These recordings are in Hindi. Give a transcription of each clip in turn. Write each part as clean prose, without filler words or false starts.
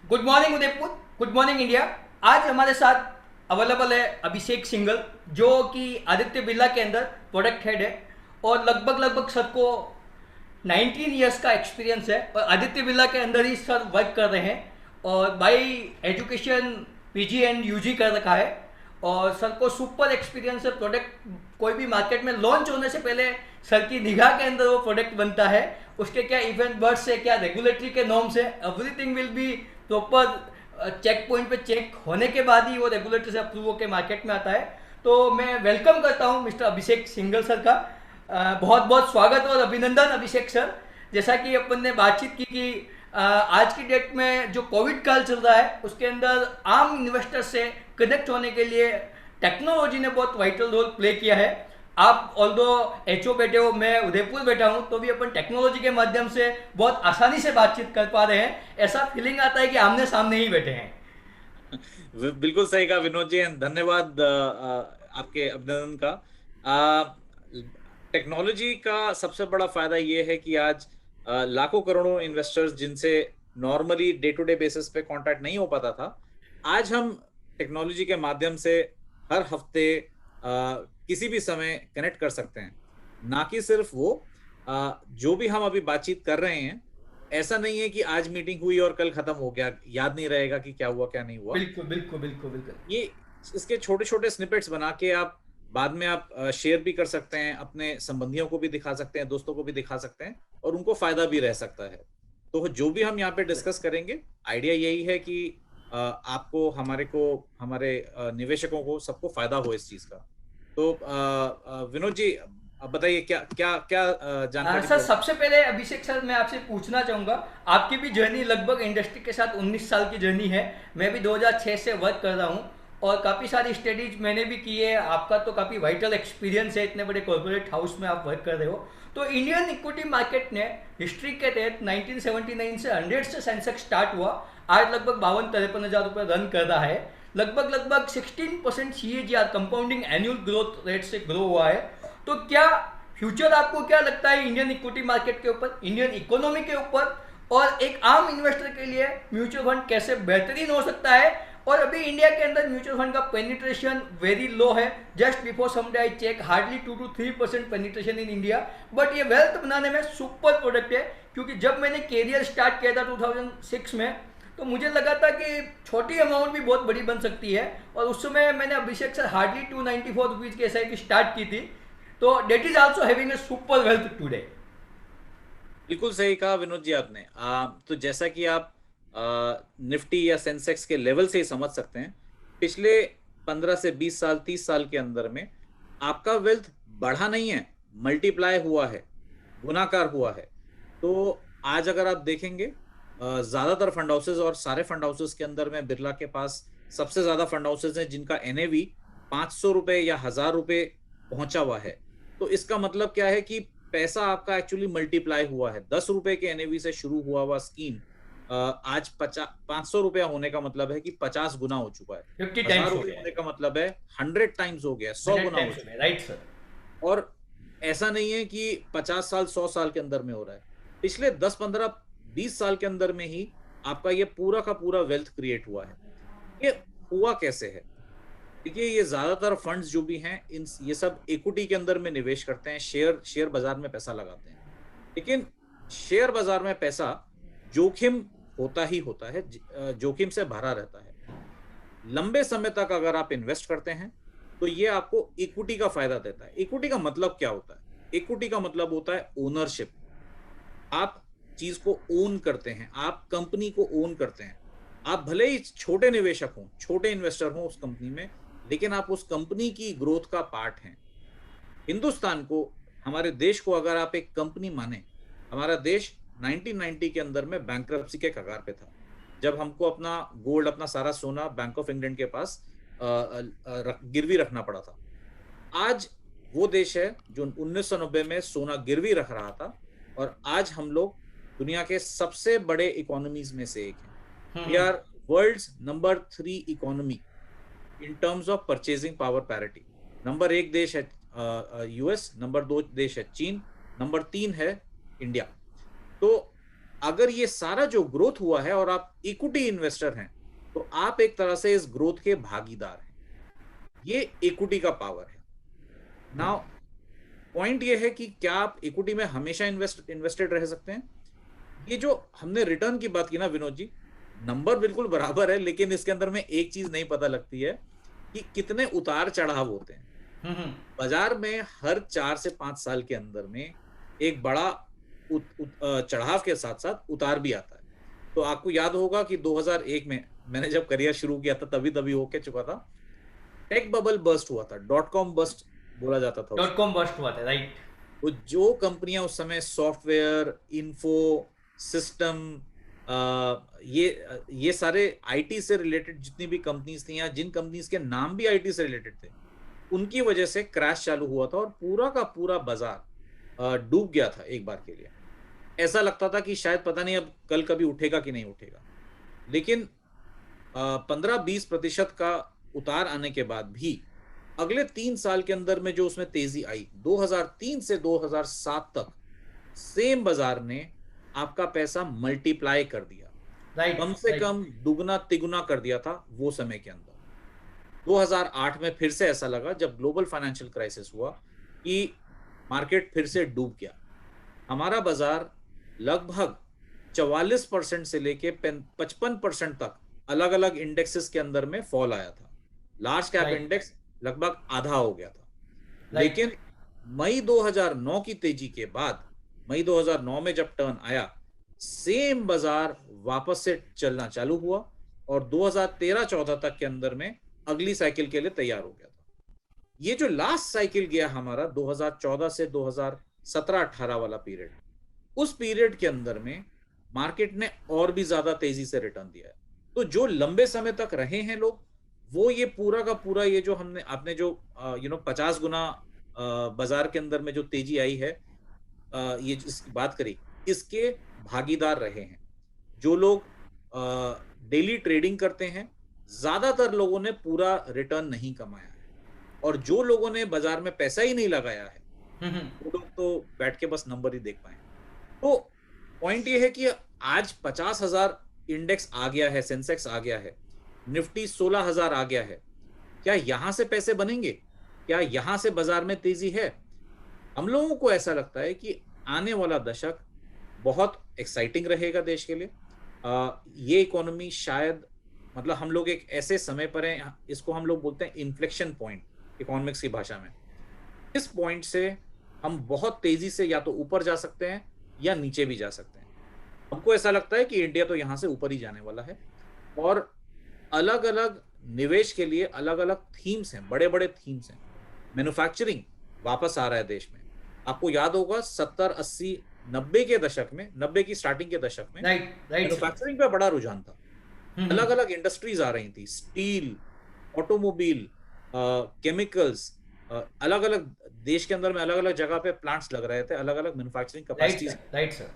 Good morning Udaipur, good morning India. आज हमारे साथ अवेलेबल है अभिषेक सिंघल, जो कि आदित्य बिरला के अंदर प्रोडक्ट हेड है और लगभग लगभग सर को 19 ईयर्स का एक्सपीरियंस है और आदित्य बिरला के अंदर ही सर वर्क कर रहे हैं और by education PG and UG कर रखा है। और सर को सुपर एक्सपीरियंस है। प्रोडक्ट कोई भी मार्केट में लॉन्च होने से पहले सर की निगाह के अंदर वो प्रोडक्ट बनता है। उसके क्या इवेंट बर्ड्स से, क्या रेगुलेटरी के नॉर्म्स है, everything will be proper check point पे चेक होने के बाद ही वो रेगुलेटरी से अप्रूव होकर मार्केट में आता है। तो मैं वेलकम करता हूँ मिस्टर अभिषेक सिंघल सर का। बहुत बहुत स्वागत और अभिनंदन अभिषेक सर। जैसा कि अपन ने बातचीत की कि आज की डेट में जो कोविड काल चल रहा है उसके अंदर आम इन्वेस्टर से कनेक्ट होने के लिए टेक्नोलॉजी ने बहुत वाइटल रोल प्ले किया है। आप ऑल्दो एचओ बैठे हो, मैं उदयपुर बैठा हूँ, तो भी अपन टेक्नोलॉजी के माध्यम से बहुत आसानी से बातचीत कर पा रहे हैं। ऐसा फीलिंग आता है कि आमने सामने ही बैठे हैं। बिल्कुल सही कहा विनोद जी। धन्यवाद आपके अभिनंदन का। टेक्नोलॉजी का सबसे बड़ा फायदा ये है कि आज लाखों करोड़ों इन्वेस्टर्स जिनसे normally day to day basis पे कांटेक्ट नहीं हो पाता था, आज हम टेक्नोलॉजी के माध्यम से हर हफ्ते किसी भी समय कनेक्ट कर सकते हैं। ना कि सिर्फ वो जो भी हम अभी बातचीत कर रहे हैं, ऐसा नहीं है कि आज मीटिंग हुई और कल खत्म हो गया, याद नहीं रहेगा कि क्या हुआ क्या नहीं हुआ। बिल्कुल बिल्कुल बिल्कुल बिल्कुल। ये इसके छोटे छोटे स्निपेट्स बना के आप बाद में आप शेयर भी कर सकते हैं, अपने संबंधियों को भी दिखा सकते हैं, दोस्तों को भी दिखा सकते हैं, और उनको फायदा भी रह सकता है। तो जो भी हम यहाँ पे डिस्कस करेंगे, आइडिया यही है कि आपको, हमारे निवेशकों को, सबको फायदा हो इस चीज का। तो विनोद जी, अब बताइए क्या क्या क्या जानकारी सर, चाहिए। सबसे पहले अभिषेक सर मैं आपसे पूछना चाहूँगा, आपकी भी जर्नी लगभग इंडस्ट्री के साथ 19 साल की जर्नी है। मैं भी 2006 से वर्क कर रहा हूँ और काफ़ी सारी स्टडीज मैंने भी की है। आपका तो काफ़ी वाइटल एक्सपीरियंस है, इतने बड़े कॉर्पोरेट हाउस में आप वर्क कर रहे हो। तो इंडियन इक्विटी मार्केट ने हिस्ट्री के तहत 1979 से 100 से सेंसेक्स स्टार्ट हुआ, आज लगभग 52-53 हज़ार रुपये रन कर रहा है। लगभग लगभग 16% CAGR compounding annual growth rate से ग्रो हुआ है। तो क्या फ्यूचर आपको क्या लगता है इंडियन इक्विटी मार्केट के ऊपर, इंडियन इकोनॉमी के ऊपर, और एक आम इन्वेस्टर के लिए म्यूचुअल फंड कैसे बेहतरीन हो सकता है? और अभी इंडिया के अंदर म्यूचुअल फंड का पेनिट्रेशन वेरी लो है। Just before some I check, hardly 2 to 3% penetration in India. But ये वेल्थ बनाने में सुपर प्रोडक्ट है, क्योंकि जब मैंने कैरियर स्टार्ट किया था 2006 में, तो मुझे लगा था कि छोटी अमाउंट भी बहुत बड़ी बन सकती है। और उस समय मैंने अभिषेक से हार्डली 294 रुपीज़ की SIP स्टार्ट की थी। तो that is also having a super wealth today. बिल्कुल सही कहा विनोद जी आपने। तो जैसा कि आप निफ्टी या सेंसेक्स के लेवल से ही समझ सकते हैं, पिछले 15 से 20 साल, 30 साल के अंदर में आपका वेल्थ बढ़ा नहीं है, मल्टीप्लाई हुआ है, गुणाकार हुआ है। तो आज अगर आप देखेंगे, ज्यादातर फंड हाउसेज, और सारे फंड हाउसेज के अंदर में बिरला के पास सबसे ज्यादा फंड हाउसेज हैं जिनका NAV 500 रुपए या 1000 रुपए पहुंचा हुआ है। तो इसका मतलब क्या है कि पैसा आपका एक्चुअली मल्टीप्लाई हुआ है। 10 रुपए के NAV से शुरू हुआ हुआ स्कीम आज 500 रुपया होने का मतलब है कि 50 गुना हो चुका है। 50 टाइम्स हजार हो रुपये गया है। होने का मतलब है 100 टाइम्स हो गया, 100 गुना हो 100 टाइम्स हो गया, चुका राइट सर। है। और ऐसा नहीं है कि 50 साल, 100 साल के अंदर में हो रहा है, पिछले 10, 15, 20 साल के अंदर में ही आपका ये पूरा का पूरा वेल्थ क्रिएट हुआ है। ये हुआ कैसे है? देखिए, ये ज्यादातर फंड्स जो भी हैं, इन ये सब इक्विटी के अंदर में निवेश करते हैं, शेयर शेयर बाजार में पैसा लगाते हैं। लेकिन शेयर बाजार में पैसा जोखिम होता ही होता है, जोखिम से भरा रहता है। लंबे समय तक अगर आप इन्वेस्ट करते हैं तो ये आपको इक्विटी का फायदा देता है। इक्विटी का मतलब क्या होता है? इक्विटी का मतलब होता है ओनरशिप। आप चीज को ओन करते हैं, आप कंपनी को ओन करते हैं। आप भले ही छोटे निवेशक हों, छोटे इन्वेस्टर हों उस कंपनी में, लेकिन आप उस कंपनी की ग्रोथ का पार्ट हैं। हिंदुस्तान को, हमारे देश को अगर आप एक कंपनी माने, हमारा देश 1990 के अंदर में बैंक्रप्सी के कगार पे था, जब हमको अपना गोल्ड, अपना सारा सोना बैंक ऑफ इंग्लैंड के पास गिरवी रखना पड़ा था। आज वो देश है जो 1990 में सोना गिरवी रख रहा था, और आज हम लोग दुनिया के सबसे बड़े इकोनॉमीज में से एक हैं। We are world's number 3 economy in terms of purchasing power parity. Number 1 देश है US, नंबर 2 देश है चीन, नंबर 3 है इंडिया। तो अगर ये सारा जो ग्रोथ हुआ है और आप इक्विटी इन्वेस्टर हैं, तो आप एक तरह से इस ग्रोथ के भागीदार हैं। ये इक्विटी का पावर है। नाउ पॉइंट ये है कि क्या आप इक्विटी में हमेशा इन्वेस्टेड रह सकते हैं? ये जो हमने रिटर्न की बात की ना विनोद जी, नंबर बिल्कुल बराबर है, लेकिन इसके अंदर में एक चीज नहीं पता लगती है कि कितने उतार चढ़ाव होते हैं। बाजार में हर 4 से 5 साल के अंदर में एक बड़ा चढ़ाव के साथ साथ उतार भी आता है। तो आपको याद होगा कि 2001 में मैंने जब करियर शुरू किया था तभी होके चुका था, टेक बबल बर्स्ट हुआ था, .com बर्स्ट बोला जाता था उसको। .com बस्ट हुआ था, राइट। तो जो कंपनियां उस समय सॉफ्टवेयर, इन्फो सिस्टम, ये सारे आईटी से रिलेटेड जितनी भी कंपनीज थी या जिन कंपनीज के नाम भी आईटी से रिलेटेड थे, उनकी वजह से क्रैश चालू हुआ था और पूरा का पूरा बाजार डूब गया था एक बार के लिए। ऐसा लगता था कि शायद पता नहीं अब कल कभी उठेगा कि नहीं उठेगा। लेकिन 15-20% का उतार आने के बाद भी अगले 3 साल के अंदर में जो उसमें तेजी आई, 2003 से 2007 तक सेम बाजार ने आपका पैसा मल्टीप्लाई कर दिया, राइट, कम से कम दुगना तिगुना कर दिया था वो समय के अंदर। 2008 में फिर से ऐसा लगा जब ग्लोबल फाइनेंशियल क्राइसिस हुआ कि मार्केट फिर से डूब गया। हमारा बाजार लगभग 44% से लेके 55% तक अलग अलग इंडेक्सेस के अंदर में फॉल आया था। लार्ज कैप इंडेक्स लगभग आधा हो गया था। लेकिन मई 2009 की तेजी के बाद, मई 2009 में जब टर्न आया, सेम बाजार वापस से चलना चालू हुआ और 2013-14 तक के अंदर में अगली साइकिल के लिए तैयार हो गया था। ये जो लास्ट साइकिल गया हमारा 2014 से 2017-18 वाला पीरियड, उस पीरियड के अंदर में मार्केट ने और भी ज्यादा तेजी से रिटर्न दिया है। तो जो लंबे समय तक रहे हैं लोग, वो ये पूरा का पूरा ये जो आपने जो 50 गुना बाजार के अंदर में जो तेजी आई है, ये जिसकी बात करी, इसके भागीदार रहे हैं। जो लोग डेली ट्रेडिंग करते हैं, ज्यादातर लोगों ने पूरा रिटर्न नहीं कमाया है, और जो लोगों ने बाजार में पैसा ही नहीं लगाया है वो लोग तो बैठ के बस नंबर ही देख पाए। तो पॉइंट ये है कि आज 50,000 इंडेक्स आ गया है, सेंसेक्स आ गया है, निफ्टी 16,000 आ गया है। क्या यहां से पैसे बनेंगे? क्या यहां से बाजार में तेजी है? हम लोगों को ऐसा लगता है कि आने वाला दशक बहुत एक्साइटिंग रहेगा देश के लिए। ये इकोनॉमी शायद, मतलब हम लोग एक ऐसे समय पर हैं, इसको हम लोग बोलते हैं इन्फ्लेक्शन पॉइंट इकोनॉमिक्स की भाषा में। इस पॉइंट से हम बहुत तेजी से या तो ऊपर जा सकते हैं या नीचे भी जा सकते हैं। हमको ऐसा लगता है कि इंडिया तो यहाँ से ऊपर ही जाने वाला है, और अलग अलग निवेश के लिए अलग अलग थीम्स हैं, बड़े बड़े थीम्स हैं। मैन्युफैक्चरिंग वापस आ रहा है देश में। आपको याद होगा 70, 80, 90 के दशक में, 90 की स्टार्टिंग के दशक में मैन्युफैक्चरिंग पे बड़ा रुझान था। अलग अलग इंडस्ट्रीज आ रही थी, स्टील, ऑटोमोबाइल, केमिकल्स, अलग अलग देश के अंदर में अलग अलग जगह पे प्लांट्स लग रहे थे, अलग अलग मैन्युफैक्चरिंग कैपेसिटीज। Right sir.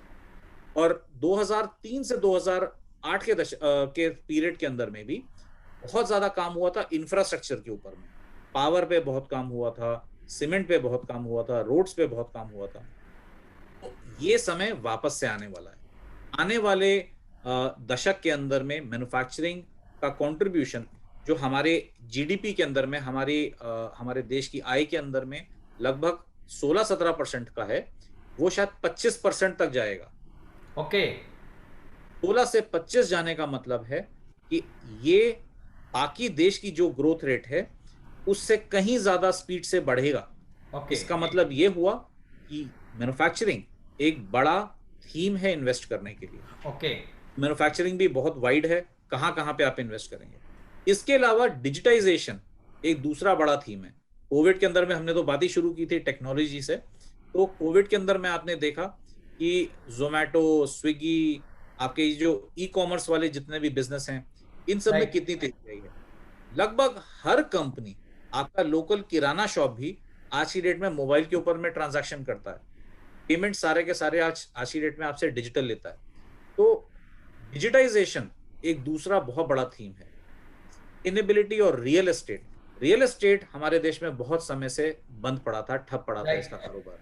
और 2003 से 2008 के पीरियड के अंदर में भी बहुत ज्यादा काम हुआ था इंफ्रास्ट्रक्चर के ऊपर में। पावर पे बहुत काम हुआ था, सीमेंट पे बहुत काम हुआ था, रोड्स पे बहुत काम हुआ था। तो ये समय वापस से आने वाला है। आने वाले दशक के अंदर में मैन्युफैक्चरिंग का कंट्रीब्यूशन जो हमारे जीडीपी के अंदर में, हमारे देश की आय के अंदर में लगभग 16-17% का है, वो शायद 25% तक जाएगा। ओके। 16 से 25 जाने का मतलब है कि ये बाकी देश की जो ग्रोथ रेट है उससे कहीं ज्यादा स्पीड से बढ़ेगा। इसका मतलब ये हुआ कि मैन्युफैक्चरिंग एक बड़ा थीम है इन्वेस्ट करने के लिए। मैन्युफैक्चरिंग भी बहुत वाइड है, कहां कहां पे आप इन्वेस्ट करेंगे। इसके अलावा डिजिटाइजेशन एक दूसरा बड़ा थीम है। कोविड के अंदर में हमने तो बात ही शुरू की थी टेक्नोलॉजी से। तो कोविड के अंदर में आपने देखा कि जोमैटो, स्विगी, आपके जो ई कॉमर्स वाले जितने भी बिजनेस हैं, इन सब में कितनी तेजी आई है। लगभग हर कंपनी, आपका लोकल किराना शॉप भी आज की डेट में मोबाइल के ऊपर में ट्रांजैक्शन करता है। पेमेंट सारे के सारे आज की डेट में आपसे डिजिटल लेता है। तो डिजिटाइजेशन एक दूसरा बहुत बड़ा थीम है। सस्टेनेबिलिटी और रियल एस्टेट हमारे देश में बहुत समय से बंद पड़ा था, ठप पड़ा था इसका कारोबार।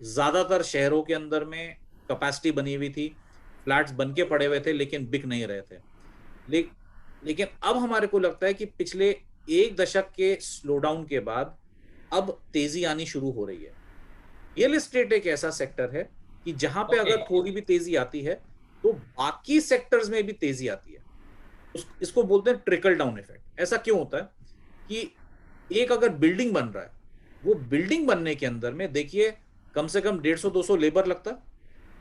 ज्यादातर शहरों के अंदर में कैपेसिटी बनी हुई थी, फ्लैट्स बन के पड़े हुए थे लेकिन बिक नहीं रहे थे। ले, लेकिन अब हमारे को लगता है कि पिछले एक दशक के स्लोडाउन के बाद अब तेजी आनी शुरू हो रही है। रियल एस्टेट एक ऐसा सेक्टर है कि जहां पे अगर थोड़ी भी तेजी आती है तो बाकी सेक्टर्स में भी तेजी आती है। इसको बोलते हैं ट्रिकल डाउन इफेक्ट। ऐसा क्यों होता है कि एक अगर बिल्डिंग बन रहा है, वो बिल्डिंग बनने के अंदर में देखिए कम से कम 150-200 लेबर लगता है।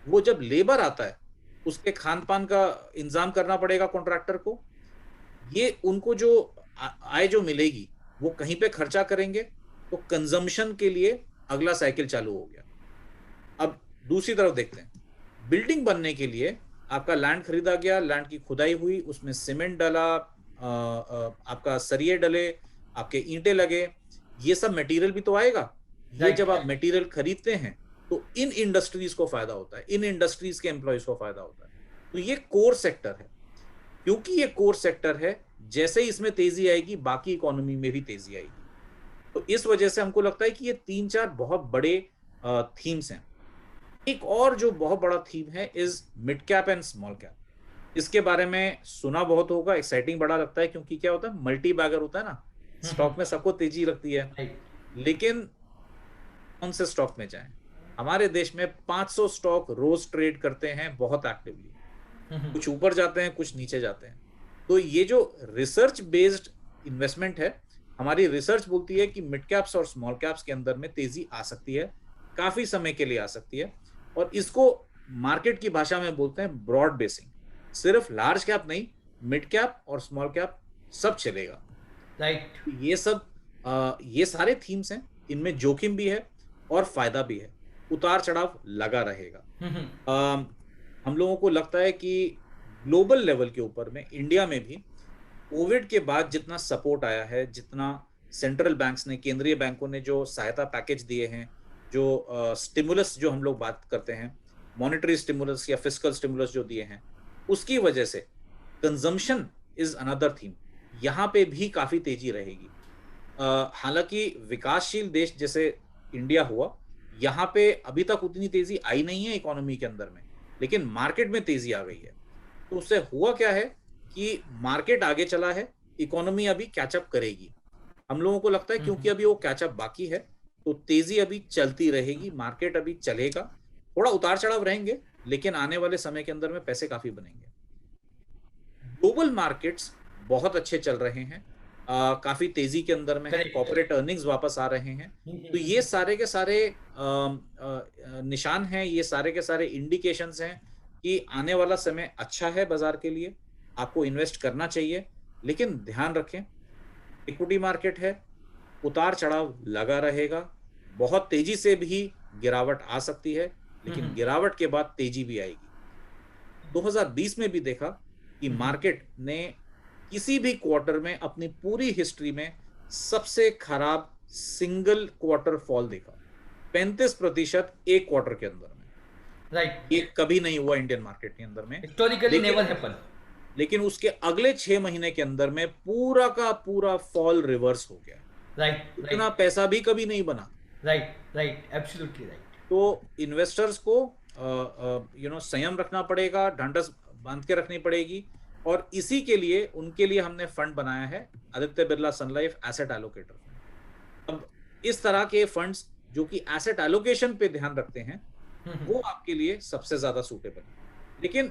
वो जब लेबर आता है उसके खान पान का इंतजाम करना पड़ेगा कॉन्ट्रैक्टर को। ये उनको जो आय जो मिलेगी वो कहीं पे खर्चा करेंगे, तो कंजम्पशन के लिए अगला साइकिल चालू हो गया। अब दूसरी तरफ देखते हैं, बिल्डिंग बनने के लिए आपका लैंड खरीदा गया, लैंड की खुदाई हुई, उसमें सीमेंट डाला, आपका सरिये डले, आपके ईंटें लगे, ये सब मटेरियल भी तो आएगा। ये जब आप मटेरियल खरीदते हैं तो इन इंडस्ट्रीज को फायदा होता है, इन इंडस्ट्रीज के एम्प्लॉयज को फायदा होता है। तो ये कोर सेक्टर है। क्योंकि ये कोर सेक्टर है, जैसे ही इसमें तेजी आएगी बाकी इकोनॉमी में भी तेजी आएगी। तो इस वजह से हमको लगता है कि ये 3-4 बहुत बड़े थीम्स हैं। एक और जो बहुत बड़ा थीम है is mid cap and small cap. इसके बारे में सुना बहुत होगा, एक्साइटिंग बड़ा लगता है, क्योंकि क्या होता है, मल्टी बैगर होता है ना, स्टॉक में सबको तेजी लगती है। लेकिन कौन से स्टॉक में जाएं? हमारे देश में 500 स्टॉक रोज ट्रेड करते हैं बहुत एक्टिवली। कुछ ऊपर जाते हैं, कुछ नीचे जाते हैं। तो ये जो रिसर्च बेस्ड इन्वेस्टमेंट है, हमारी रिसर्च बोलती है कि मिड कैप्स और स्मॉल कैप्स के अंदर में तेजी आ सकती है, काफी समय के लिए आ सकती है। और इसको मार्केट की भाषा में बोलते हैं ब्रॉड बेसिंग। सिर्फ लार्ज कैप नहीं, मिड कैप और स्मॉल कैप सब चलेगा। राइट। ये सारे थीम्स हैं, इनमें जोखिम भी है और फायदा भी है, उतार चढ़ाव लगा रहेगा। हम लोगों को लगता है कि ग्लोबल लेवल के ऊपर में, इंडिया में भी कोविड के बाद जितना सपोर्ट आया है, जितना सेंट्रल बैंक्स ने, केंद्रीय बैंकों ने जो सहायता पैकेज दिए हैं, जो स्टिमुलस जो हम लोग बात करते हैं, मॉनेटरी स्टिमुलस या फिस्कल स्टिमुलस जो दिए हैं, उसकी वजह से कंजम्पशन इज अनदर थीम। यहाँ पे भी काफी तेजी रहेगी। हालांकि विकासशील देश जैसे इंडिया हुआ, यहाँ पे अभी तक उतनी तेजी आई नहीं है इकोनॉमी के अंदर में, लेकिन मार्केट में तेजी आ गई है। तो उससे हुआ क्या है कि मार्केट आगे चला है, इकोनॉमी अभी कैचअप करेगी। हम लोगों को लगता है क्योंकि अभी वो कैचअप बाकी है, तो तेजी अभी चलती रहेगी, मार्केट अभी चलेगा। थोड़ा उतार चढ़ाव रहेंगे, लेकिन आने वाले समय के अंदर में पैसे काफी बनेंगे। ग्लोबल मार्केट्स बहुत अच्छे चल रहे हैं, काफी तेजी के अंदर में है, कॉर्पोरेट अर्निंग्स वापस आ रहे हैं। तो ये सारे के सारे निशान हैं, ये सारे के सारे इंडिकेशंस हैं कि आने वाला समय अच्छा है बाजार के लिए, आपको इन्वेस्ट करना चाहिए। लेकिन ध्यान रखें, इक्विटी मार्केट है, उतार चढ़ाव लगा रहेगा, बहुत तेजी से भी गिरावट आ सकती है, लेकिन गिरावट के बाद तेजी भी आएगी। 2020 में भी देखा कि मार्केट ने किसी भी क्वार्टर में अपनी पूरी हिस्ट्री में सबसे खराब सिंगल क्वार्टर फॉल देखा, 35% एक क्वार्टर के अंदर में। राइट। ये कभी नहीं हुआ इंडियन मार्केट के अंदर में, हिस्टोरिकली नेवर हैपन। लेकिन उसके अगले 6 महीने के अंदर में पूरा का पूरा फॉल रिवर्स हो गया। राइट। इतना पैसा भी कभी नहीं बना। Right, absolutely right. तो इन्वेस्टर्स को संयम रखना पड़ेगा, ढांढस बांध के रखनी पड़ेगी। और इसी के लिए उनके लिए हमने फंड बनाया है, आदित्य बिरला सन लाइफ एसेट एलोकेटर फंड। अब इस तरह के फंड्स जो कि एसेट एलोकेशन पे ध्यान रखते हैं, वो आपके लिए सबसे ज्यादा सूटेबल है। लेकिन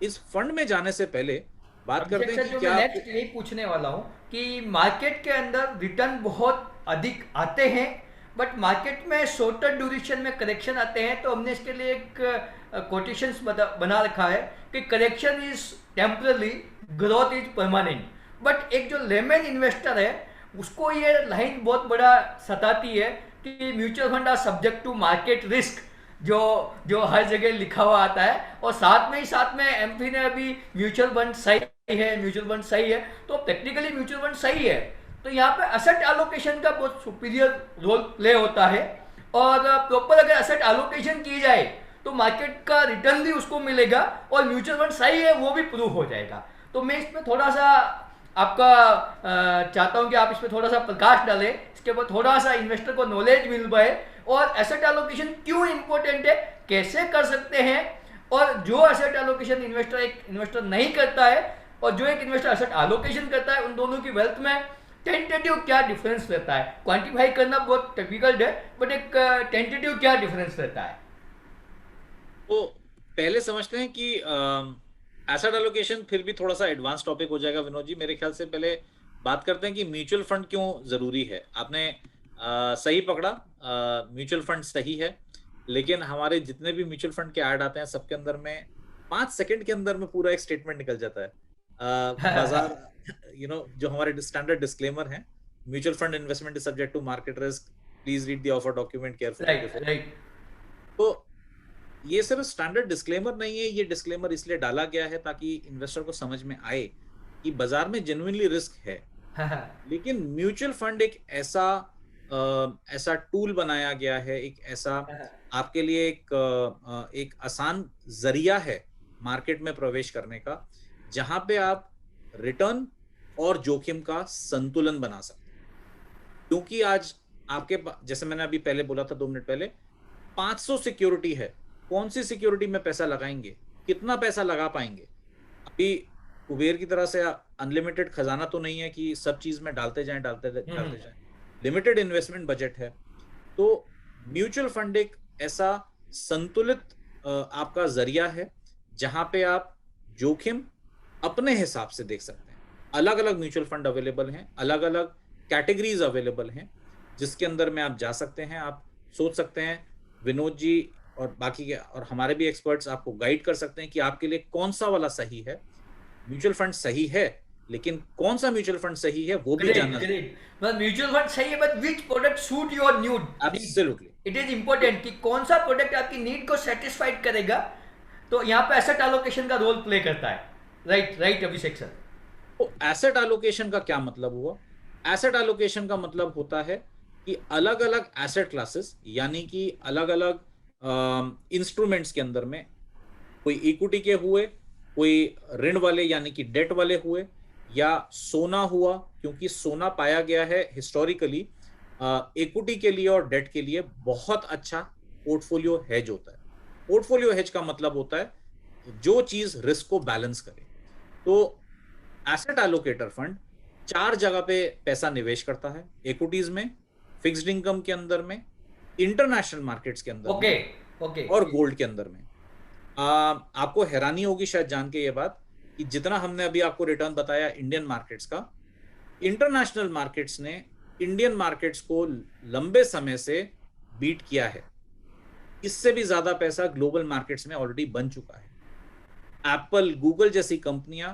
इस फंड में जाने से पहले बात करते हैं कि क्या नेक्स्ट यही पूछने वाला हूं कि मार्केट के अंदर रिटर्न बहुत अधिक आते हैं, बट मार्केट में शॉर्टर ड्यूरेशन में करेक्शन आते हैं। तो हमने इसके लिए एक कोटेशंस बना रखा है कि correction is temporary, growth is permanent. But एक जो लेमन इन्वेस्टर है उसको ये लाइन बहुत बड़ा सताती है कि mutual fund are subject to market risk, जो हर जगह लिखा हुआ आता है। और साथ में एमपी ने अभी म्यूचुअल फंड सही है, तो टेक्निकली म्यूचुअल फंड सही है। तो यहाँ पे एसेट एलोकेशन का बहुत सुपीरियर रोल प्ले होता है। और प्रॉपर अगर एसेट एलोकेशन की जाए तो मार्केट का रिटर्न भी उसको मिलेगा और म्यूचुअल फंड सही है वो भी प्रूव हो जाएगा। तो मैं इसमें थोड़ा सा आपका चाहता हूं कि आप इसमें थोड़ा सा प्रकाश डालें, इसके ऊपर थोड़ा सा इन्वेस्टर को नॉलेज मिल पाए। और एसेट एलोकेशन क्यों इंपॉर्टेंट है, कैसे कर सकते हैं, और जो एसेट एलोकेशन इन्वेस्टर नहीं करता है और जो एक इन्वेस्टर एसेट एलोकेशन करता है, उन दोनों की वेल्थ में टेंटेटिव क्या डिफरेंस रहता है। क्वांटिफाई करना बहुत डिफिकल्ट है, बट एक टेंटेटिव क्या डिफरेंस रहता है। तो पहले समझते हैं कि एसेट एलोकेशन फिर भी थोड़ा सा एडवांस टॉपिक हो जाएगा विनोद जी। मेरे ख्याल से पहले बात करते हैं कि म्यूचुअल फंड क्यों जरूरी है। आपने सही पकड़ा, म्यूचुअल फंड सही है, लेकिन हमारे जितने भी म्यूचुअल फंड के ऐड आते हैं सबके अंदर में 5 सेकंड के अंदर में पूरा एक स्टेटमेंट निकल जाता है। बाजार जो हमारे स्टैंडर्ड डिस्क्लेमर है, mutual fund investment is subject to market risk, please read the offer document carefully. Right. तो ये सिर्फ स्टैंडर्ड डिस्क्लेमर नहीं है, ये डिस्क्लेमर इसलिए डाला गया है ताकि इन्वेस्टर को समझ में आए कि बाजार में जेन्युइनली रिस्क है। लेकिन म्यूचुअल फंड एक ऐसा टूल बनाया गया है, एक ऐसा आपके लिए एक आसान जरिया है मार्केट में प्रवेश करने का, जहां पे आप रिटर्न और जोखिम का संतुलन बना सकते हैं। क्योंकि आज आपके जैसे मैंने अभी पहले बोला था 2 मिनट पहले, 500 सिक्योरिटी है। कौन सी सिक्योरिटी में पैसा लगाएंगे, कितना पैसा लगा पाएंगे? अभी कुबेर की तरह से अनलिमिटेड खजाना तो नहीं है कि सब चीज में डालते जाएं। लिमिटेड इन्वेस्टमेंट बजट है। तो म्यूचुअल फंड एक ऐसा संतुलित आपका जरिया है जहां पे आप जोखिम अपने हिसाब से देख सकते हैं। अलग अलग म्यूचुअल फंड अवेलेबल हैं, अलग अलग कैटेगरीज अवेलेबल हैं, जिसके अंदर में आप जा सकते हैं। आप सोच सकते हैं, विनोद जी और बाकी के और हमारे भी एक्सपर्ट्स आपको गाइड कर सकते हैं कि आपके लिए कौन सा वाला सही है। म्यूचुअल फंड सही है, लेकिन कौन सा म्यूचुअल फंड सही है वो भी जानना है। म्यूचुअल फंड सही है, but which product suit your need. Absolutely, it is important कि कौन सा प्रोडक्ट आपकी नीड को सेटिस्फाइड करेगा। तो यहाँ पे एसेट एलोकेशन का रोल प्ले करता है। राइट अभिषेक सर। तो एसेट एलोकेशन का क्या मतलब हुआ? एसेट एलोकेशन का मतलब होता है कि अलग अलग एसेट क्लासेस, यानी कि अलग अलग इंस्ट्रूमेंट्स के अंदर में, कोई इक्विटी के हुए, कोई ऋण वाले यानी कि डेट वाले हुए, या सोना हुआ, क्योंकि सोना पाया गया है हिस्टोरिकली इक्विटी के लिए और डेट के लिए बहुत अच्छा पोर्टफोलियो हेज होता है। पोर्टफोलियो हेज का मतलब होता है जो चीज रिस्क को बैलेंस करे। तो एसेट एलोकेटर फंड 4 जगह पे पैसा निवेश करता है, इक्विटीज में, फिक्स्ड इनकम के अंदर में, इंटरनेशनल मार्केट्स के अंदर में, और गोल्ड के अंदर में। आपको हैरानी होगी शायद जान के ये बात कि जितना हमने अभी आपको रिटर्न बताया इंडियन मार्केट्स का, इंटरनेशनल मार्केट्स ने इंडियन मार्केट्स को लंबे समय से बीट किया है। इससे भी ज्यादा पैसा ग्लोबल मार्केट्स में ऑलरेडी बन चुका है। एप्पल, गूगल जैसी कंपनियां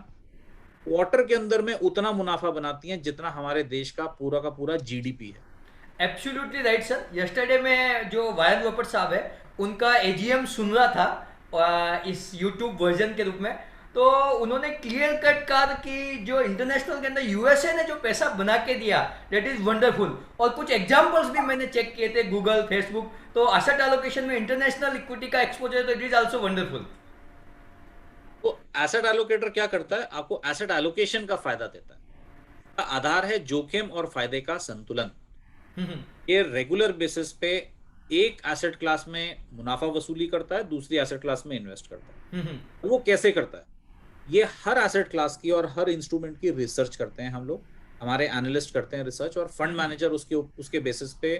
क्वार्टर के अंदर में उतना मुनाफा बनाती हैं जितना हमारे देश का पूरा जीडीपी है। Absolutely right sir. यस्टरडे में जो वायन बफेट साहब है, उनका एजीएम सुन रहा था इस यूट्यूब वर्जन के रूप में। तो उन्होंने क्लियर कट कहा कि जो इंटरनेशनल के अंदर यूएसए ने जो पैसा बना के दिया, दैट इज वंडरफुल। और कुछ एग्जांपल्स भी मैंने चेक किए थे, गूगल, फेसबुक। तो एसेट एलोकेशन में इंटरनेशनल इक्विटी का एक्सपोजर, तो इट इज आल्सो वंडरफुल। तो एसेट एलोकेटर क्या करता है? आपको एसेट एलोकेशन का फायदा देता है। आधार है जोखिम और फायदे का संतुलन। ये रेगुलर बेसिस पे एक एसेट क्लास में मुनाफा वसूली करता है, दूसरी एसेट क्लास में इन्वेस्ट करता है। वो कैसे करता है? ये हर एसेट क्लास की और हर इंस्ट्रूमेंट की रिसर्च करते हैं हम लोग, हमारे एनालिस्ट करते हैं रिसर्च, और फंड मैनेजर उसके बेसिस पे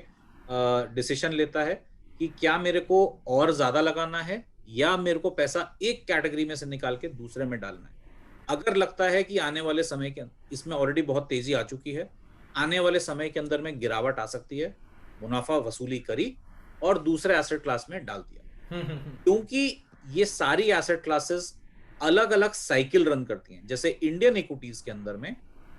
डिसीजन लेता है कि क्या मेरे को और ज्यादा लगाना है या मेरे को पैसा एक कैटेगरी में से निकाल के दूसरे में डालना है। अगर लगता है कि आने वाले समय के इसमें ऑलरेडी बहुत तेजी आ चुकी है, आने वाले समय के अंदर में गिरावट आ सकती है, मुनाफा वसूली करी और दूसरे एसेट क्लास में डाल दिया। क्योंकि ये सारी एसेट क्लासेस अलग अलग साइकिल रन करती हैं। जैसे इंडियन इक्विटीज के अंदर में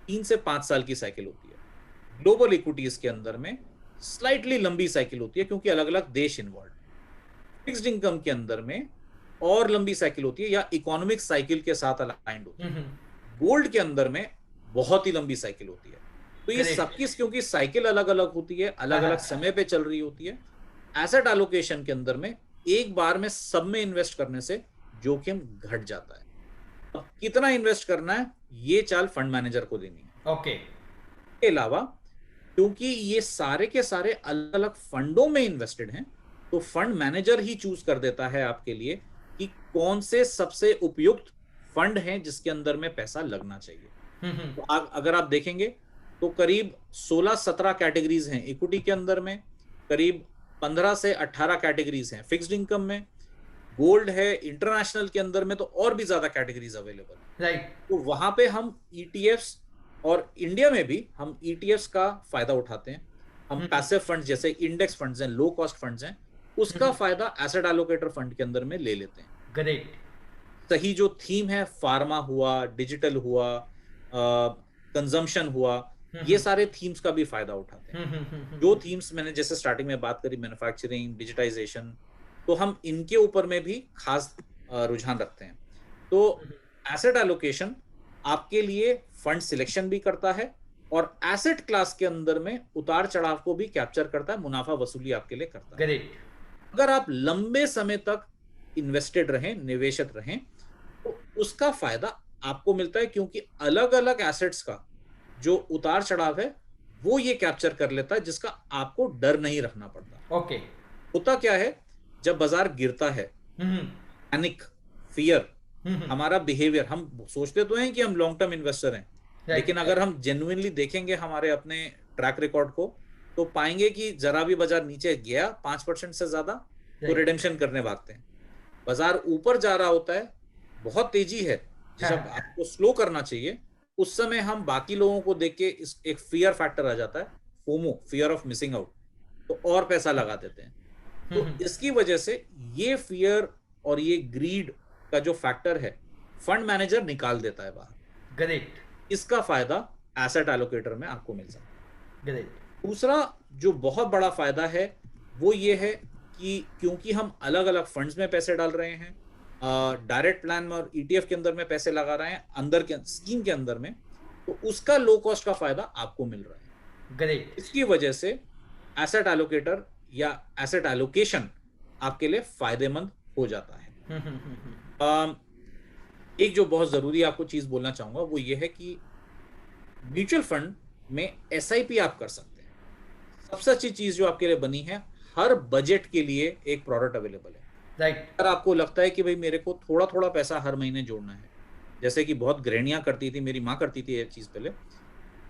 3 से 5 साल की साइकिल होती है, ग्लोबल इक्विटीज के अंदर में स्लाइटली लंबी साइकिल होती है क्योंकि अलग अलग देश इन्वॉल्व। फिक्स्ड इनकम के अंदर में और लंबी साइकिल होती है या इकोनॉमिक साइकिल के साथ अलाइंड होती है। गोल्ड के अंदर में बहुत ही लंबी साइकिल होती है। तो ये सबकी क्योंकि साइकिल अलग अलग होती है, अलग अलग समय पे चल रही होती है, एसेट एलोकेशन के अंदर में एक बार में सब में इन्वेस्ट करने से जोखिम घट जाता है। अब कितना इन्वेस्ट करना है ये चाल फंड मैनेजर को देनी है। इसके अलावा क्योंकि ये सारे के सारे अलग अलग फंडों में इन्वेस्टेड हैं, तो फंड मैनेजर ही चूज कर देता है आपके लिए कि कौन से सबसे उपयुक्त फंड हैं जिसके अंदर में पैसा लगना चाहिए। तो अगर आप देखेंगे तो करीब 16-17 कैटेगरीज हैं इक्विटी के अंदर में, करीब 15 से 18 कैटेगरीज हैं फिक्स्ड इनकम में, गोल्ड है, इंटरनेशनल के अंदर में तो और भी ज्यादा कैटेगरीज अवेलेबल। राइट। तो वहां पे हम ईटीएफ्स, और इंडिया में भी हम ईटीएफ्स का फायदा उठाते हैं। हम पैसिव फंड्स जैसे इंडेक्स फंड्स हैं, लो कॉस्ट फंड्स हैं, उसका फायदा एसेट एलोकेटर फंड के अंदर में ले लेते हैं। ग्रेट। सही जो थीम है, फार्मा हुआ, डिजिटल हुआ, कंजम्पशन हुआ, ये सारे थीम्स का भी फायदा उठाते हैं। जो थीम्स मैंने जैसे स्टार्टिंग में बात करी, मैन्युफैक्चरिंग, डिजिटाइजेशन, तो हम इनके ऊपर में भी खास रुझान रखते हैं। तो एसेट एलोकेशन आपके लिए फंड सिलेक्शन भी करता है और एसेट क्लास के अंदर में उतार चढ़ाव को भी कैप्चर करता है, मुनाफा वसूली आपके लिए करता है। ग्रेट। अगर आप लंबे समय तक इन्वेस्टेड रहें, निवेशित रहें, तो उसका फायदा आपको मिलता है, क्योंकि अलग अलग एसेट्स का जो उतार चढ़ाव है वो ये कैप्चर कर लेता है, जिसका आपको डर नहीं रखना पड़ता। ओके। होता क्या है, जब बाजार गिरता है, पैनिक, फियर, हमारा बिहेवियर, हम सोचते तो हैं कि हम लॉन्ग टर्म इन्वेस्टर हैं, लेकिन अगर हम जेन्युइनली देखेंगे हमारे अपने ट्रैक रिकॉर्ड को, तो पाएंगे कि जरा भी बाजार नीचे गया 5% से ज्यादा तो रिडेम्पशन करने भागते हैं। बाजार ऊपर जा रहा होता है, बहुत तेजी है, जब आपको स्लो करना चाहिए, उस समय हम बाकी लोगों को देख के एक फियर फैक्टर आ जाता है, FOMO, fear of missing out, तो और पैसा लगा देते हैं। तो इसकी वजह से ये फियर और ये ग्रीड का जो फैक्टर है, फंड मैनेजर निकाल देता है बाहर। ग्रेट। इसका फायदा एसेट एलोकेटर में आपको मिल सकता है। ग्रेट। दूसरा जो बहुत बड़ा फायदा है वो ये है कि क्योंकि हम अलग अलग फंड्स में पैसे डाल रहे हैं, डायरेक्ट प्लान में और ईटीएफ के अंदर में पैसे लगा रहे हैं, अंदर के स्कीम के अंदर में, तो उसका लो कॉस्ट का फायदा आपको मिल रहा है। ग्रेट। इसकी वजह से एसेट एलोकेटर या एसेट एलोकेशन आपके लिए फायदेमंद हो जाता है। एक जो बहुत जरूरी आपको चीज बोलना चाहूंगा वो ये है कि म्यूचुअल फंड में एसआईपी आप कर सकते हैं। सबसे अच्छी चीज जो आपके लिए बनी है, हर बजट के लिए एक प्रोडक्ट अवेलेबल है। राइट। अगर आपको लगता है कि भाई मेरे को थोड़ा थोड़ा पैसा हर महीने जोड़ना है, जैसे कि बहुत गृहणियां करती थी, मेरी माँ करती थी ये चीज पहले,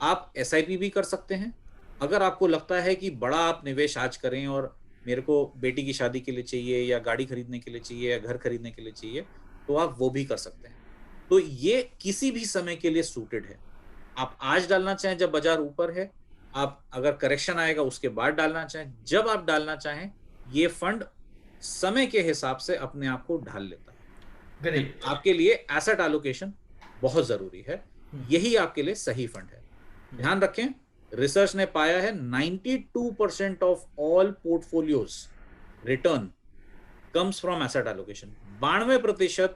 आप एसआईपी भी कर सकते हैं। अगर आपको लगता है कि बड़ा आप निवेश आज करें और मेरे को बेटी की शादी के लिए चाहिए या गाड़ी खरीदने के लिए चाहिए या घर खरीदने के लिए चाहिए, तो आप वो भी कर सकते हैं। तो ये किसी भी समय के लिए सूटेड है। आप आज डालना चाहें जब बाजार ऊपर है, आप अगर करेक्शन आएगा उसके बाद डालना चाहें, जब आप डालना चाहें, ये फंड समय के हिसाब से अपने आप को ढाल लेता है। ग्रेट। आपके लिए एसेट एलोकेशन बहुत जरूरी है, यही आपके लिए सही फंड है। ध्यान रखें, रिसर्च ने पाया है 92% of all portfolios return comes from asset allocation. 92%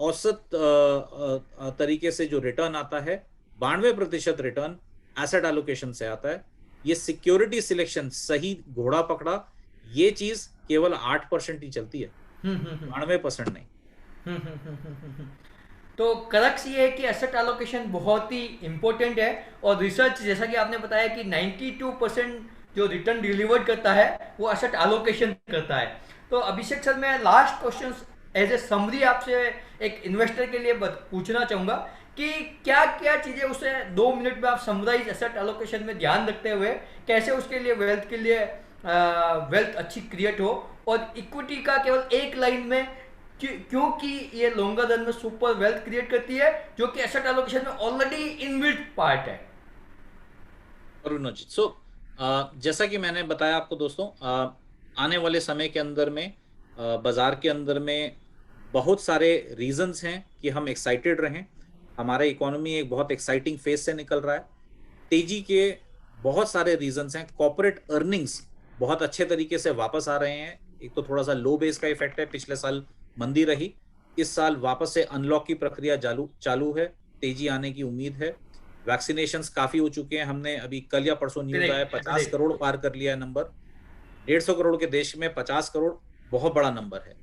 औसत तरीके से जो रिटर्न आता है, 92% रिटर्न एसेट एलोकेशन से आता है। ये सिक्योरिटी सिलेक्शन, सही घोड़ा पकड़ा, ये चीज केवल 8% ही चलती है, 92% नहीं। तो करक्स ये है कि एसेट एलोकेशन बहुत ही इंपॉर्टेंट है, और रिसर्च जैसा कि आपने बताया कि 92% जो रिटर्न डिलीवर्ड करता है वो एसेट एलोकेशन करता है। तो अभिषेक सर, मैं last question as a summary आपसे एक इन्वेस्टर के लिए पूछना चाहूँगा कि क्या क्या चीज़ें उसे 2 मिनट में आप समराइज एसेट एलोकेशन में ध्यान रखते हुए कैसे उसके लिए वेल्थ के लिए वेल्थ अच्छी क्रिएट हो, और इक्विटी का केवल एक लाइन में क्योंकि ये लॉन्गर रन में सुपर वेल्थ क्रिएट करती है, जो कि एसेट एलोकेशन में ऑलरेडी इनबिल्ट पार्ट है। सो जैसा कि मैंने बताया आपको दोस्तों, आने वाले समय के अंदर में बाजार के अंदर में बहुत सारे रीजंस हैं कि हम एक्साइटेड रहें। हमारा इकोनॉमी एक बहुत एक्साइटिंग फेज से निकल रहा है। तेजी के बहुत सारे रीजंस हैं। कॉर्पोरेट अर्निंग्स बहुत अच्छे तरीके से वापस आ रहे हैं। एक तो थोड़ा सा लो बेस का इफेक्ट है, पिछले साल मंदी रही, इस साल वापस से अनलॉक की प्रक्रिया चालू है, तेजी आने की उम्मीद है। वैक्सीनेशंस काफी हो चुके हैं। हमने अभी कल या परसों न्यूज आया 50 करोड़ पार कर लिया है नंबर। 150 करोड़ के देश में 50 करोड़ बहुत बड़ा नंबर है।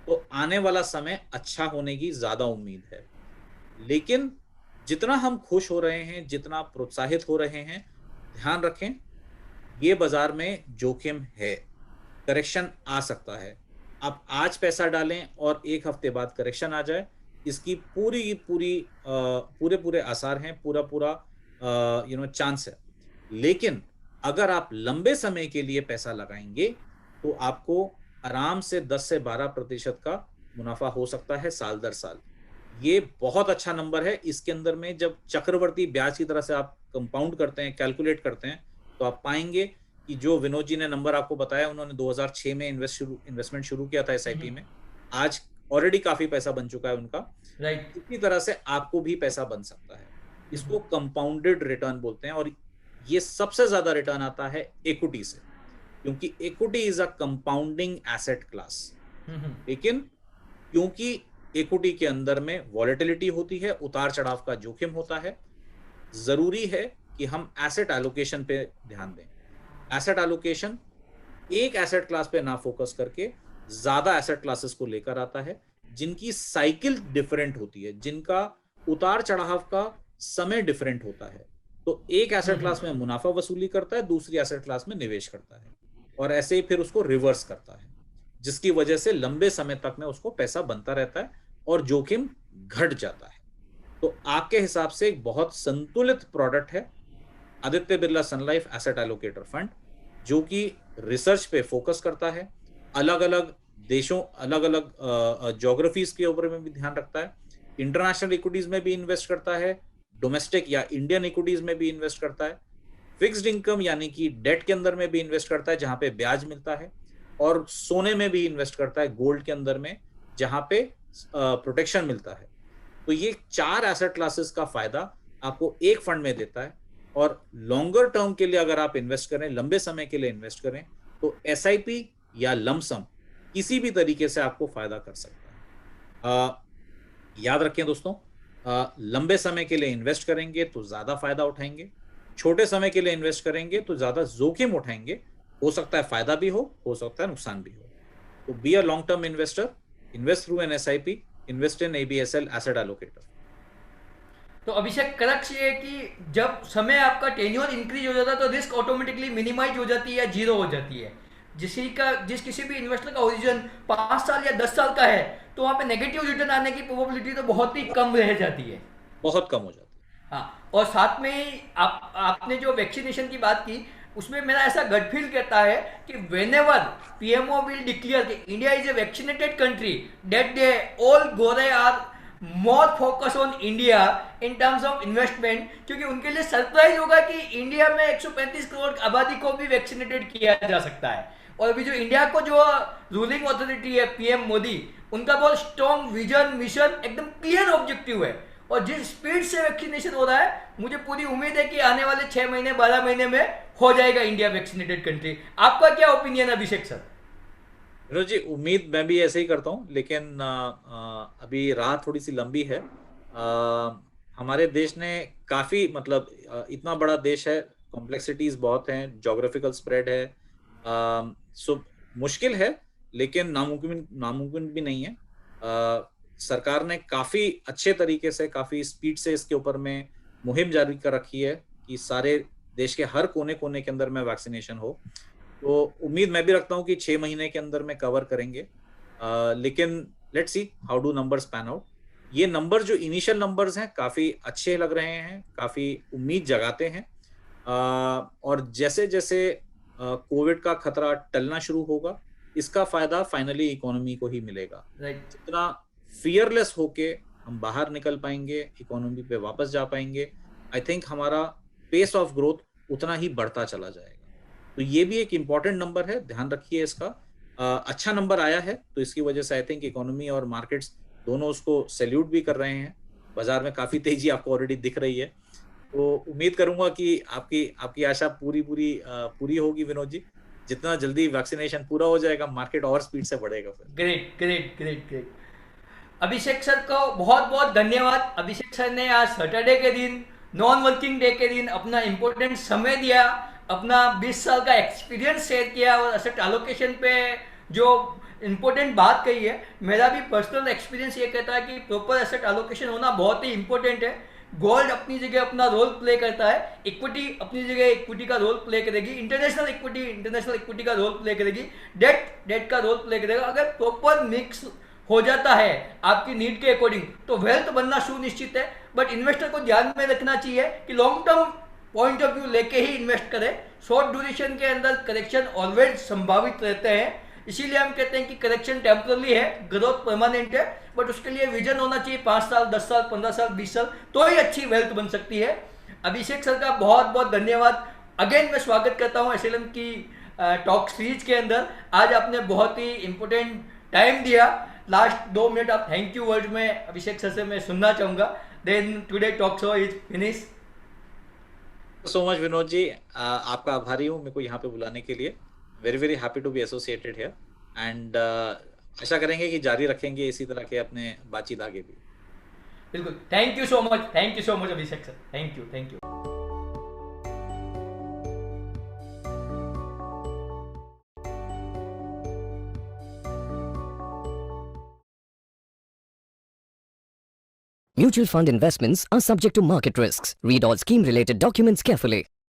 तो आने वाला समय अच्छा होने की ज्यादा उम्मीद है। लेकिन जितना हम खुश हो रहे हैं, जितना प्रोत्साहित हो रहे हैं, ध्यान रखें ये बाजार में जोखिम है। करेक्शन आ सकता है। आप आज पैसा डालें और 1 हफ्ते बाद करेक्शन आ जाए, इसकी पूरी की पूरी पूरे पूरे आसार हैं, पूरा पूरा चांस है। लेकिन अगर आप लंबे समय के लिए पैसा लगाएंगे तो आपको आराम से 10 से 12% का मुनाफा हो सकता है साल दर साल। ये बहुत अच्छा नंबर है। इसके अंदर में जब चक्रवर्ती ब्याज की तरह से आप कंपाउंड करते हैं, कैलकुलेट करते हैं, तो आप पाएंगे कि जो विनोद जी ने नंबर आपको बताया, उन्होंने 2006 में इन्वेस्टमेंट शुरू किया था एसआईपी में। आज ऑलरेडी काफी पैसा बन चुका है उनका। राइट। इसी तरह से आपको भी पैसा बन सकता है। इसको कंपाउंडेड रिटर्न बोलते हैं और ये सबसे ज्यादा रिटर्न आता है इक्विटी से, क्योंकि equity is a compounding asset class. लेकिन क्योंकि इक्विटी के अंदर में वॉलेटिलिटी होती है, उतार चढ़ाव का जोखिम होता है, जरूरी है कि हम एसेट एलोकेशन पे ध्यान दें। एसेट एलोकेशन एक एसेट क्लास पे ना फोकस करके ज्यादा एसेट क्लासेस को लेकर आता है, जिनकी साइकिल डिफरेंट होती है, जिनका उतार चढ़ाव का समय डिफरेंट होता है। तो एक एसेट क्लास में मुनाफा वसूली करता है, दूसरी एसेट क्लास में निवेश करता है, और ऐसे ही फिर उसको रिवर्स करता है, जिसकी वजह से लंबे समय तक में उसको पैसा बनता रहता है और जोखिम घट जाता है। तो आपके हिसाब से एक बहुत संतुलित प्रोडक्ट है आदित्य बिरला सन लाइफ एसेट एलोकेटर फंड, जो कि रिसर्च पे फोकस करता है, अलग अलग देशों, अलग अलग ज्योग्राफीज के ऊपर में भी ध्यान रखता है, इंटरनेशनल इक्विटीज में भी इन्वेस्ट करता है, डोमेस्टिक या इंडियन इक्विटीज में भी इन्वेस्ट करता है, फिक्स्ड इनकम यानी कि डेट के अंदर में भी इन्वेस्ट करता है जहां पे ब्याज मिलता है, और सोने में भी इन्वेस्ट करता है, गोल्ड के अंदर में, जहां पे प्रोटेक्शन मिलता है। तो ये 4 एसेट क्लासेस का फायदा आपको एक फंड में देता है। और लॉन्गर टर्म के लिए अगर आप इन्वेस्ट करें, लंबे समय के लिए इन्वेस्ट करें, तो एसआईपी या लमसम किसी भी तरीके से आपको फायदा कर सकता है। याद रखें दोस्तों, लंबे समय के लिए इन्वेस्ट करेंगे तो ज्यादा फायदा उठाएंगे, छोटे समय के लिए इन्वेस्ट करेंगे तो ज्यादा जोखिम उठाएंगे। हो सकता है फायदा भी हो सकता है नुकसान भी हो। तो be a long term investor, invest through an SIP, invest in ABSL asset allocator. तो अभिषेक, करेक्ट ये है कि जब समय आपका टेन्योर इंक्रीज हो जाता है तो रिस्क ऑटोमेटिकली मिनिमाइज हो जाती है या जीरो हो जाती है। जिस किसी भी इन्वेस्टर का ओरिजिन 5 साल या 10 साल का है, तो वहाँ पे नेगेटिव रिटर्न आने की प्रोबेबिलिटी तो बहुत ही कम रह जाती है, बहुत कम हो जाती है। हाँ। और साथ में ही आपने जो वैक्सीनेशन की बात की, उसमें मेरा ऐसा गट फील कहता है कि व्हेनेवर पीएमओ विल डिक्लेयर कि India is a vaccinated country, that they all गोरे are more focus on India in terms of investment, क्योंकि उनके लिए सरप्राइज होगा कि इंडिया में 135 करोड़ आबादी को भी वैक्सीनेटेड किया जा सकता है। और अभी जो इंडिया को जो रूलिंग अथॉरिटी है पीएम मोदी, उनका बहुत स्ट्रॉन्ग विजन, मिशन, एकदम क्लियर ऑब्जेक्टिव है, और जिस स्पीड से वैक्सीनेशन हो रहा है, मुझे पूरी उम्मीद है कि आने वाले 6 महीने 12 महीने में हो जाएगा इंडिया वैक्सीनेटेड कंट्री। आपका क्या ओपिनियन है अभिषेक सर? विनोद जी, उम्मीद मैं भी ऐसे ही करता हूँ, लेकिन अभी राह थोड़ी सी लंबी है। हमारे देश ने काफी, मतलब इतना बड़ा देश है, कॉम्प्लेक्सिटीज बहुत हैं, ज्योग्राफिकल स्प्रेड है, सो मुश्किल है, लेकिन नामुमकिन भी नहीं है। सरकार ने काफी अच्छे तरीके से, काफी स्पीड से इसके ऊपर में मुहिम जारी कर रखी है कि सारे देश के हर कोने कोने के अंदर में वैक्सीनेशन हो। तो उम्मीद मैं भी रखता हूँ कि 6 महीने के अंदर में कवर करेंगे, लेकिन let's see how do numbers pan out. ये नंबर, जो इनिशियल नंबर्स हैं, काफी अच्छे लग रहे हैं, काफी उम्मीद जगाते हैं, और जैसे जैसे कोविड का खतरा टलना शुरू होगा, इसका फायदा फाइनली इकोनॉमी को ही मिलेगा। जितना फियरलेस होके हम बाहर निकल पाएंगे, इकोनॉमी पे वापस जा पाएंगे, आई थिंक हमारा पेस ऑफ ग्रोथ उतना ही बढ़ता चला जाएगा। तो ये भी एक इम्पॉर्टेंट नंबर है, ध्यान रखिए इसका। अच्छा नंबर आया है, तो इसकी वजह से आई थिंक इकोनॉमी और मार्केट्स दोनों उसको सैल्यूट भी कर रहे हैं। बाजार में काफी तेजी आपको ऑलरेडी दिख रही है। तो उम्मीद करूंगा कि आपकी आशा पूरी होगी विनोद जी। जितना जल्दी वैक्सीनेशन पूरा हो जाएगा, मार्केट और स्पीड से बढ़ेगा फिर। Great great great great. Abhishek sir को बहुत बहुत धन्यवाद। अभिषेक सर ने आज सैटरडे के दिन, नॉन वर्किंग डे के दिन, अपना इम्पोर्टेंट समय दिया, अपना 20 साल का एक्सपीरियंस शेयर किया, और एसेट एलोकेशन पे जो इम्पोर्टेंट बात कही है। मेरा भी पर्सनल एक्सपीरियंस ये कहता है कि प्रॉपर एसेट एलोकेशन होना बहुत ही इंपॉर्टेंट है। गोल्ड अपनी जगह अपना रोल प्ले करता है, इक्विटी अपनी जगह इक्विटी का रोल प्ले करेगी, इंटरनेशनल इक्विटी का रोल प्ले करेगी, डेट का रोल प्ले करेगा। अगर प्रॉपर मिक्स हो जाता है आपकी नीड के अकॉर्डिंग तो वेल्थ बनना सुनिश्चित है। बट इन्वेस्टर को ध्यान में रखना चाहिए कि long term point of view लेके ही इन्वेस्ट करें। शॉर्ट ड्यूरेशन के अंदर करेक्शन ऑलवेज संभावित रहते हैं, इसीलिए हम कहते हैं कि करेक्शन टेम्पररी है, ग्रोथ परमानेंट है। बट उसके लिए विजन होना चाहिए 5 साल, 10 साल, 15 साल, 20 साल, तो ही अच्छी वेल्थ बन सकती है। अभिषेक सर का बहुत बहुत धन्यवाद। अगेन मैं स्वागत करता हूँ एसएलएम की टॉक सीरीज के अंदर। आज आपने बहुत ही इंपॉर्टेंट टाइम दिया। लास्ट 2 मिनट आप थैंक यू वर्ड में अभिषेक सर से मैं सुनना चाहूँगा। Then today talk show is finish. So much Vinod ji, आपका आभारी हूँ मेरे को यहाँ पे बुलाने के लिए। Very very happy to be associated here and आशा करेंगे कि जारी रखेंगे इसी तरह के अपने बातचीत आगे भी। बिल्कुल, thank you so much Abhishek sir, thank you. Mutual fund investments are subject to market risks. Read all scheme-related documents carefully.